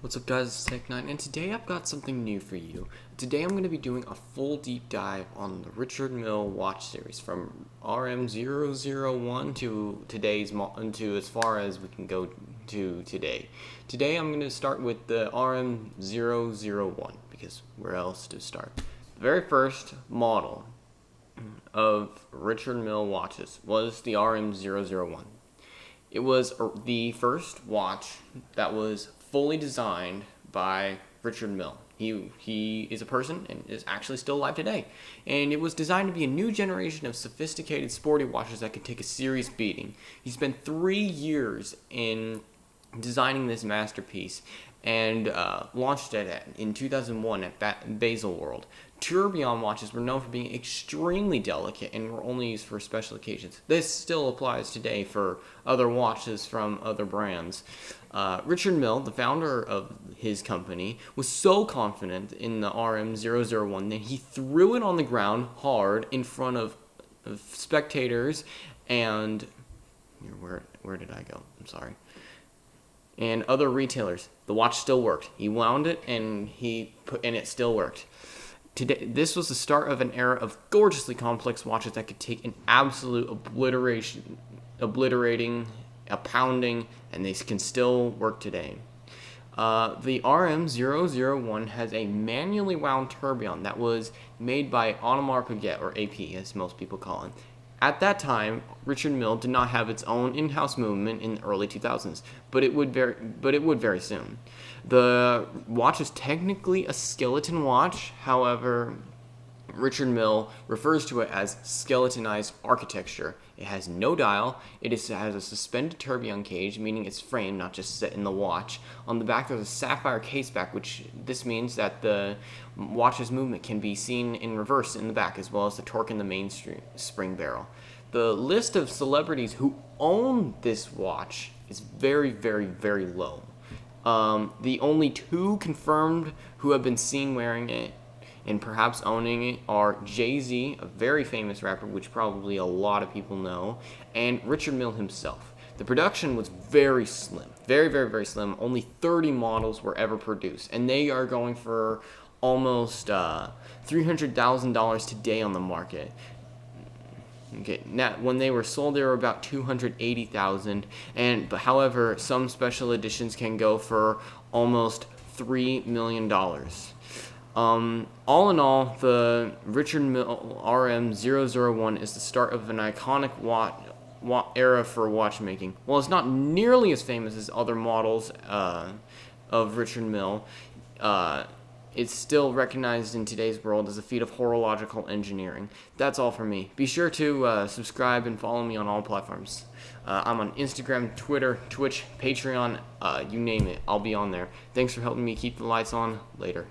What's up guys, it's Tech9, and today I've got something new for you. Today I'm going to be doing a full deep dive on the Richard Mille watch series from RM-001 to to as far as we can go to today. Today I'm going to start with the RM-001 because where else to start? The very first model of Richard Mille watches was the RM-001. It was the first watch that was fully designed by Richard Mille. He is a person and is actually still alive today. And it was designed to be a new generation of sophisticated sporty watches that could take a serious beating. He spent 3 years in designing this masterpiece and launched it in 2001 at Baselworld. Tourbillon watches were known for being extremely delicate and were only used for special occasions. This still applies today for other watches from other brands. Richard Mille, the founder of his company, was so confident in the RM-001 that he threw it on the ground hard in front of spectators and where did I go? I'm sorry. And other retailers. The watch still worked. He wound it and it still worked. Today, this was the start of an era of gorgeously complex watches that could take an absolute obliterating, a pounding, and they can still work today. The RM-001 has a manually wound tourbillon that was made by Audemars Piguet, or AP as most people call it. At that time, Richard Mille did not have its own in-house movement in the early 2000s, but it would very soon. The watch is technically a skeleton watch, however, Richard Mille refers to it as skeletonized architecture. It has no dial. It has a suspended tourbillon cage, meaning it's framed, not just set in the watch. On the back there's a sapphire caseback, which this means that the watch's movement can be seen in reverse in the back, as well as the torque in the mainspring barrel. The list of celebrities who own this watch is very, very, very low. The only 2 confirmed who have been seen wearing it and perhaps owning it are Jay-Z, a very famous rapper, which probably a lot of people know, and Richard Mille himself. The production was very slim, very, very, very slim. Only 30 models were ever produced, and they are going for almost $300,000 today on the market. Okay, now when they were sold, they were about $280,000, but however, some special editions can go for almost $3 million. All in all, the Richard Mille RM-001 is the start of an iconic era for watchmaking. While it's not nearly as famous as other models of Richard Mille, it's still recognized in today's world as a feat of horological engineering. That's all from me. Be sure to subscribe and follow me on all platforms. I'm on Instagram, Twitter, Twitch, Patreon, you name it. I'll be on there. Thanks for helping me keep the lights on. Later.